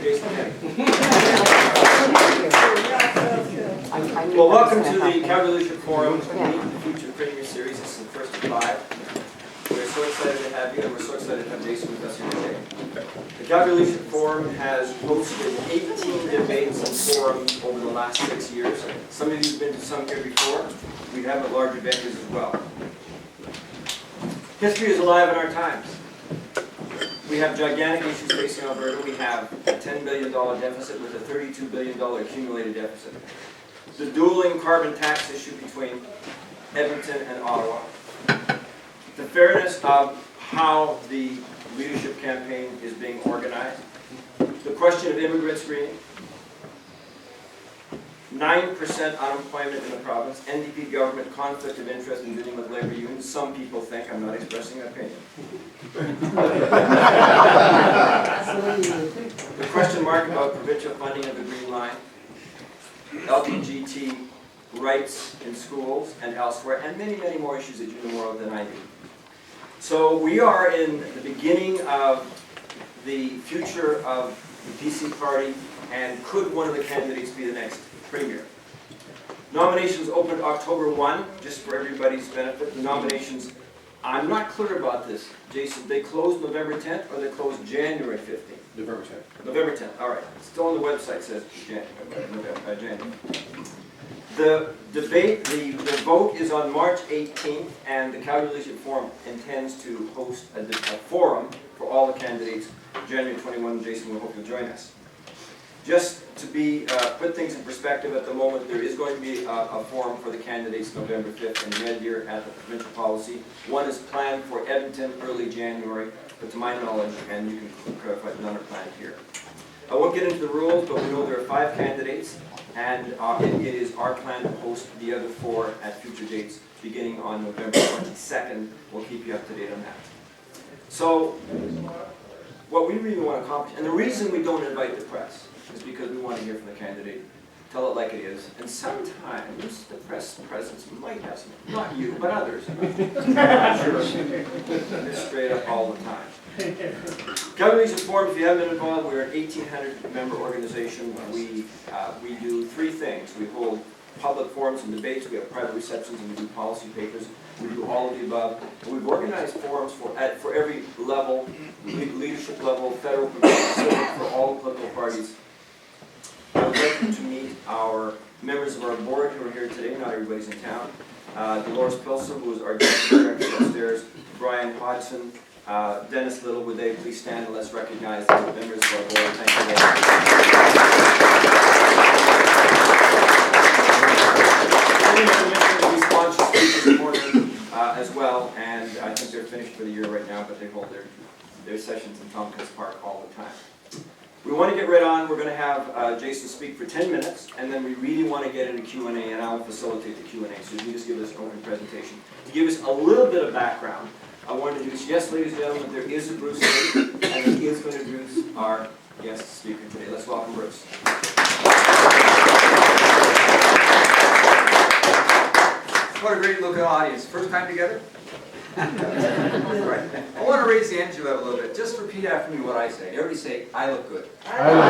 Jason Kenney. Well, welcome to the Calgary Leadership Forum, Meet the Future Premier Series. This is the first of 5. We're so excited to have you, and we're so excited to have Jason with us here today. The Calgary Leadership Forum has hosted 18 debates and forums over the last 6 years. Some of you have been to some here before. We have at larger venues as well. History is alive in our times. We have gigantic issues facing Alberta. We have a $10 billion deficit with a $32 billion accumulated deficit. The dueling carbon tax issue between Edmonton and Ottawa. The fairness of how the leadership campaign is being organized. The question of immigrant screening. 9% unemployment in the province. NDP government conflict of interest in dealing with labor unions. Some people think I'm not expressing an opinion. The question mark about provincial funding of the Green Line. LGBT rights in schools and elsewhere, and many, many more issues that you know more of than I do. So we are in the beginning of the future of the PC party, and could one of the candidates be the next premier? Nominations opened October 1, just for everybody's benefit. The nominations, I'm not clear about this, Jason, they closed November 10th or they closed January 15th? November 10th. November 10th, all right. Still on the website says January. The debate, the vote is on March 18th, and the Calgary Leadership Forum intends to host a forum for all the candidates January 21. Jason, we hope you'll join us. Just to put things in perspective at the moment, there is going to be a forum for the candidates November 5th in Red Deer at the provincial policy. One is planned for Edmonton early January, but to my knowledge, and you can clarify, none are planned here. I won't get into the rules, but we know there are 5 candidates, and it is our plan to host the other 4 at future dates beginning on November 22nd. We'll keep you up to date on that. So, what we really want to accomplish, and the reason we don't invite the press, is because we want to hear from the candidate, tell it like it is, and sometimes the press presence might have some, not you, but others. I'm sure they're straight up all the time. Calgary Leadership Forum, if you haven't been involved, we're an 1,800 member organization. We do 3 things. We hold public forums and debates, we have private receptions, and we do policy papers. We do all of the above. And we've organized forums for every level, leadership level, federal, provincial, for all political parties. I would like to meet our members of our board who are here today. Not everybody's in town. Dolores Pilser, who is our executive director upstairs. Brian Hodgson, Dennis Little. Would they please stand and let's recognize the members of our board. Thank you very much. We sponsor speakers this morning as well, and I think they're finished for the year right now, but they hold their sessions in Tompkins Park all the time. We want to get right on. We're going to have Jason speak for 10 minutes, and then we really want to get into Q&A, and I'll facilitate the Q&A. So you can just give us an open presentation. To give us a little bit of background, I want to introduce, yes, ladies and gentlemen, there is a Bruce Lee, and he is going to introduce our guest speaker today. Let's welcome Bruce. What a great looking audience. First time together? Right. I want to raise the energy level a little bit. Just repeat after me what I say. Everybody say, I look good. I look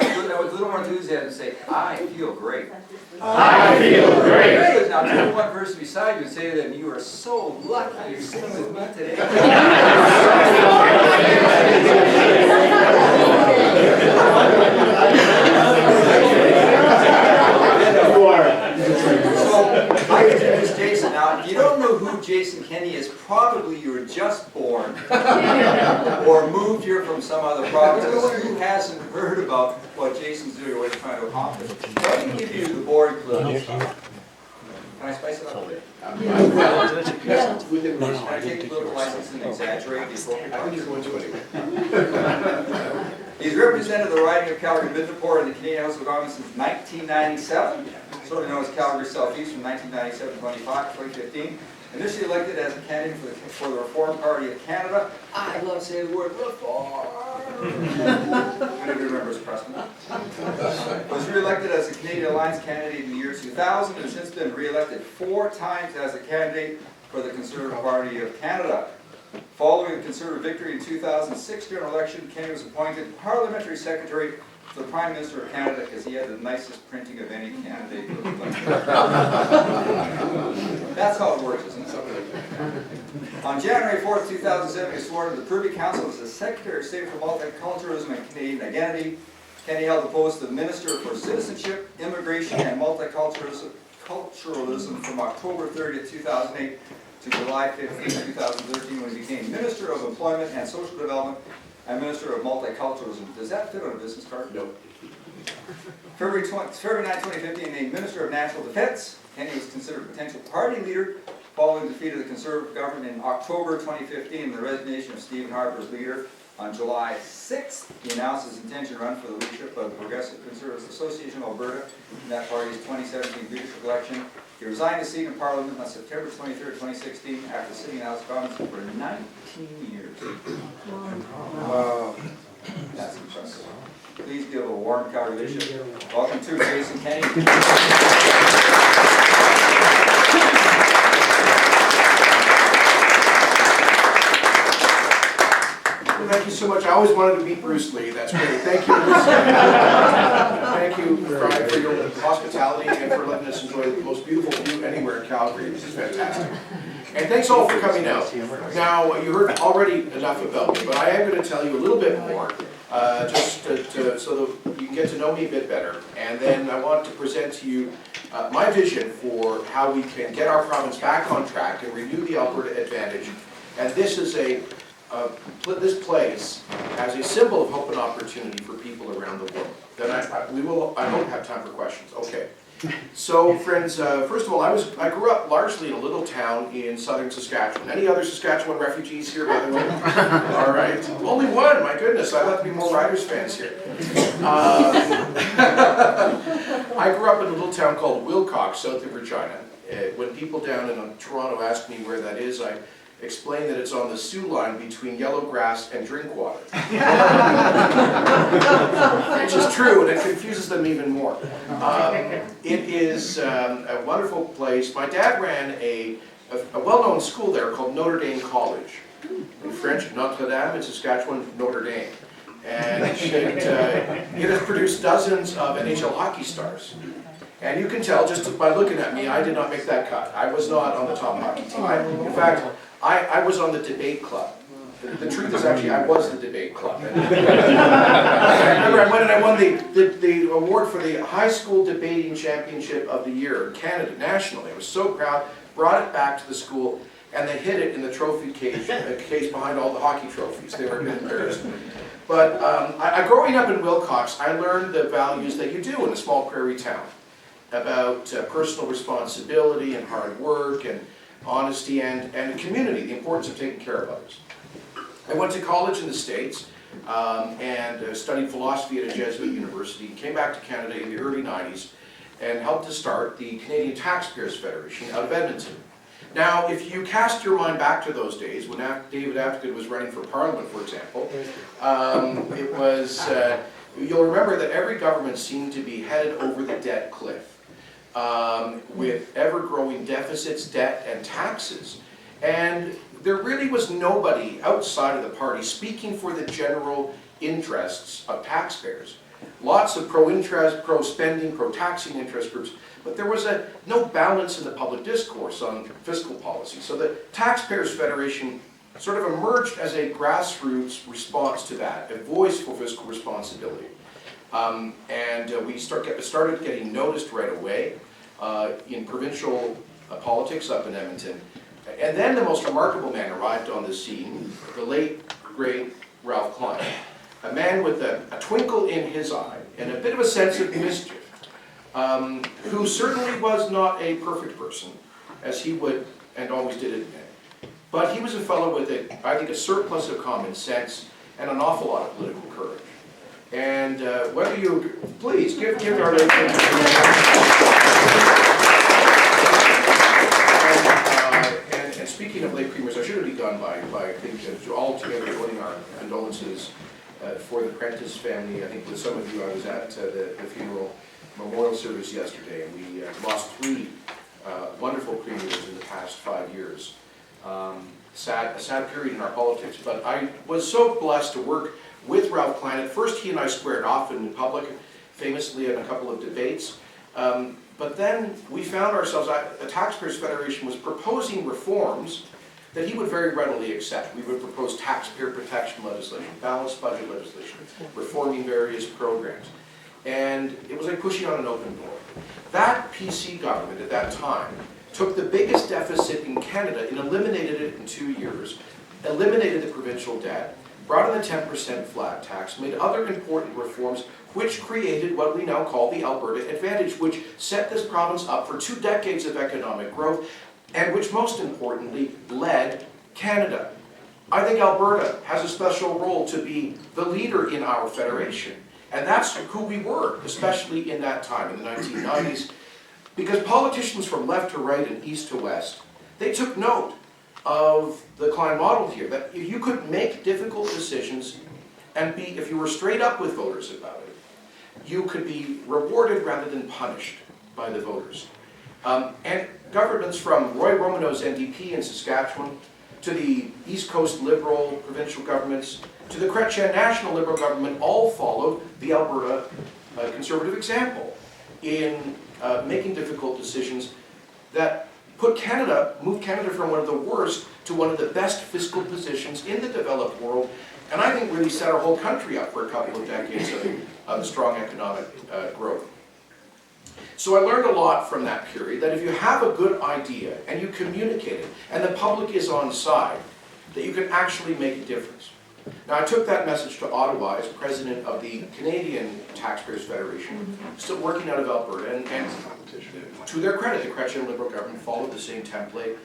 good. Now with a little more enthusiasm, say, I feel great. I feel great. Good. Now turn to one person beside you and say that you are so lucky you're sitting with me today. So, I introduced Jason. Now, if you don't know who Jason Kenney is, probably you were just born or moved here from some other province. Who hasn't heard about what Jason's doing or what he's trying to accomplish? So I can give you the board clue. Can I spice it up a bit? Can I take a political license and exaggerate the appropriate I think you're going to anyway. He's represented the riding of Calgary Midnapore in the Canadian House of Commons since 1997, sort of known as Calgary Southeast from 1997 to 2015. Initially elected as a candidate for the Reform Party of Canada. I love saying the word reform. Anybody remembers Preston? Was re-elected as a Canadian Alliance candidate in the year 2000 and since been re-elected 4 times as a candidate for the Conservative Party of Canada. Following the Conservative victory in 2006 general election, Kenney was appointed Parliamentary Secretary to the Prime Minister of Canada because he had the nicest printing of any candidate. That's how it works, isn't it? On January 4th, 2007, he was sworn to the Privy Council as the Secretary of State for Multiculturalism and Canadian Identity. Kenney held the post of Minister for Citizenship, Immigration and Multiculturalism from October 30th, 2008 to July 15th, 2013, when he became Minister of Employment and Social Development and Minister of Multiculturalism. Does that fit on a business card? No. February 9, 2015, named Minister of National Defense. Kenney was considered a potential party leader following the defeat of the Conservative government in October 2015 and the resignation of Stephen Harper as leader. On July 6th, he announced his intention to run for the leadership of the Progressive Conservatives Association of Alberta in that party's 2017 leadership election. He resigned his seat in Parliament on September 23rd, 2016, after sitting in the House of Commons for 19 years. Wow. That's impressive. Please give a warm Calgary leadership. Welcome to Jason Kenney. Thank you so much. I always wanted to meet Bruce Lee. That's great. Thank you, Bruce. Thank you, Brian, for your hospitality and for letting us enjoy the most beautiful view anywhere in Calgary. This is fantastic. And thanks all for coming out. Now, you heard already enough about me, but I am going to tell you a little bit more, just so that you can get to know me a bit better. And then I want to present to you my vision for how we can get our province back on track and renew the Alberta advantage. And this is this place as a symbol of hope and opportunity for people around the world. Then I hope have time for questions. Okay. So, friends, first of all, I grew up largely in a little town in southern Saskatchewan. Any other Saskatchewan refugees here, by the way? All right. Only one, my goodness. I'd like to be more Riders fans here. I grew up in a little town called Wilcox, south of Regina. When people down in Toronto ask me where that is, I explain that it's on the Sioux line between Yellowgrass and Drinkwater. Which is true, and it confuses them even more. It is a wonderful place. My dad ran a well-known school there called Notre Dame College. In French, Notre Dame, in Saskatchewan, Notre Dame. And it has produced dozens of NHL hockey stars. And you can tell just by looking at me, I did not make that cut. I was not on the top hockey team. In fact, I was on the debate club. The truth is actually I was the debate club. And I remember I went and I won the award for the High School Debating Championship of the Year in Canada nationally. I was so proud, brought it back to the school, and they hid it in the trophy case behind all the hockey trophies. They were a bit embarrassed. But growing up in Wilcox, I learned the values that you do in a small prairie town about personal responsibility and hard work and honesty and community, the importance of taking care of others. I went to college in the States and studied philosophy at a Jesuit university, came back to Canada in the early 90s and helped to start the Canadian Taxpayers Federation out of Edmonton. Now, if you cast your mind back to those days, when David Apted was running for Parliament, for example, it was, you'll remember that every government seemed to be headed over the debt cliff. With ever-growing deficits, debt, and taxes. And there really was nobody outside of the party speaking for the general interests of taxpayers. Lots of pro-interest, pro-spending, pro-taxing interest groups, but there was no balance in the public discourse on fiscal policy. So the Taxpayers Federation sort of emerged as a grassroots response to that, a voice for fiscal responsibility. We started getting noticed right away in provincial politics up in Edmonton. And then the most remarkable man arrived on the scene, the late, great Ralph Klein. A man with a twinkle in his eye and a bit of a sense of mischief, who certainly was not a perfect person, as he would and always did admit. But he was a fellow with, I think, a surplus of common sense and an awful lot of political courage. And whether you, please, give our late and speaking of late premiers, I should have begun by I think, all together joining our condolences for the Prentice family. I think with some of you, I was at the funeral memorial service yesterday, and we lost three wonderful premiers in the past 5 years. a sad period in our politics. But I was so blessed to work with Ralph Klein. At first, he and I squared off in public, famously in a couple of debates. But then we found ourselves, the Taxpayers Federation was proposing reforms that he would very readily accept. We would propose taxpayer protection legislation, balanced budget legislation, reforming various programs. And it was like pushing on an open door. That PC government at that time took the biggest deficit in Canada and eliminated it in 2 years, eliminated the provincial debt, brought in the 10% flat tax, made other important reforms which created what we now call the Alberta Advantage, which set this province up for 2 decades of economic growth, and which most importantly led Canada. I think Alberta has a special role to be the leader in our federation. And that's who we were, especially in that time, in the 1990s, because politicians from left to right and east to west, they took note of the Klein model here, that if you could make difficult decisions and be, if you were straight up with voters about it, you could be rewarded rather than punished by the voters. And governments from Roy Romano's NDP in Saskatchewan, to the East Coast Liberal provincial governments, to the Chrétien National Liberal government, all followed the Alberta Conservative example in making difficult decisions that moved Canada from one of the worst to one of the best fiscal positions in the developed world, and I think really set our whole country up for a couple of decades of strong economic growth. So I learned a lot from that period, that if you have a good idea and you communicate it, and the public is on side, that you can actually make a difference. Now, I took that message to Ottawa as president of the Canadian Taxpayers Federation, still working out of Alberta, and to their credit, the Chrétien Liberal government followed the same template.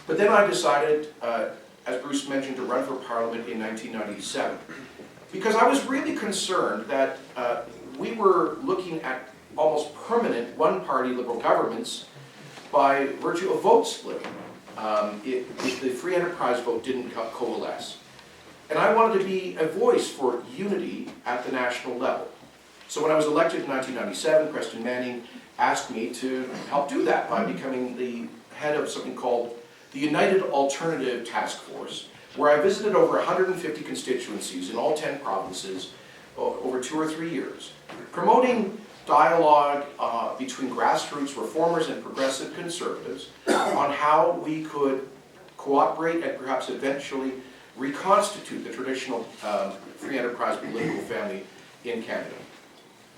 But then I decided, as Bruce mentioned, to run for Parliament in 1997, because I was really concerned that we were looking at almost permanent one-party Liberal governments by virtue of vote splitting. If the free enterprise vote didn't coalesce. And I wanted to be a voice for unity at the national level. So when I was elected in 1997, Preston Manning asked me to help do that by becoming the head of something called the United Alternative Task Force, where I visited over 150 constituencies in all 10 provinces over 2 or 3 years, promoting dialogue between grassroots reformers and progressive conservatives on how we could cooperate and perhaps eventually reconstitute the traditional free enterprise political family in Canada.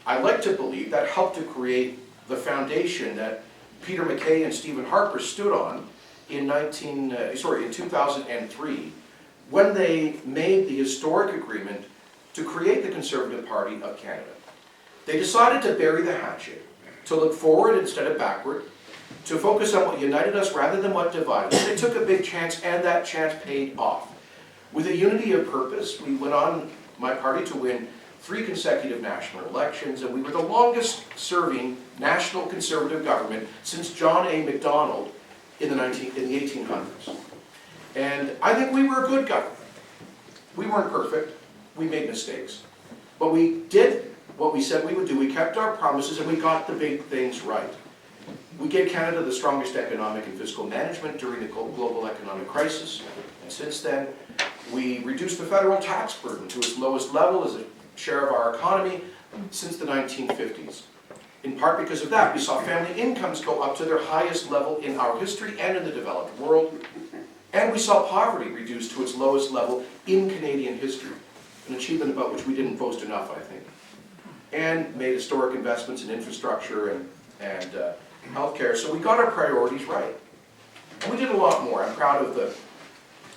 I like to believe that helped to create the foundation that Peter MacKay and Stephen Harper stood on in 2003, when they made the historic agreement to create the Conservative Party of Canada. They decided to bury the hatchet, to look forward instead of backward, to focus on what united us rather than what divided us. They took a big chance, and that chance paid off. With a unity of purpose, we went on, my party, to win 3 consecutive national elections, and we were the longest serving national Conservative government since John A. Macdonald in the 1800s. And I think we were a good government. We weren't perfect. We made mistakes. But we did what we said we would do. We kept our promises, and we got the big things right. We gave Canada the strongest economic and fiscal management during the global economic crisis. And since then, we reduced the federal tax burden to its lowest level as a share of our economy since the 1950s. In part because of that, we saw family incomes go up to their highest level in our history and in the developed world. And we saw poverty reduced to its lowest level in Canadian history, an achievement about which we didn't boast enough, I think. And made historic investments in infrastructure and healthcare, so we got our priorities right. And we did a lot more. I'm proud of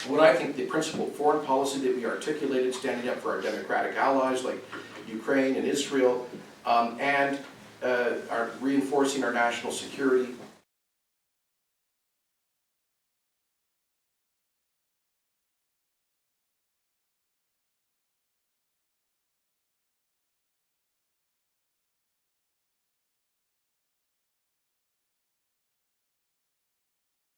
what I think the principled foreign policy that we articulated, standing up for our democratic allies like Ukraine and Israel, and reinforcing our national security.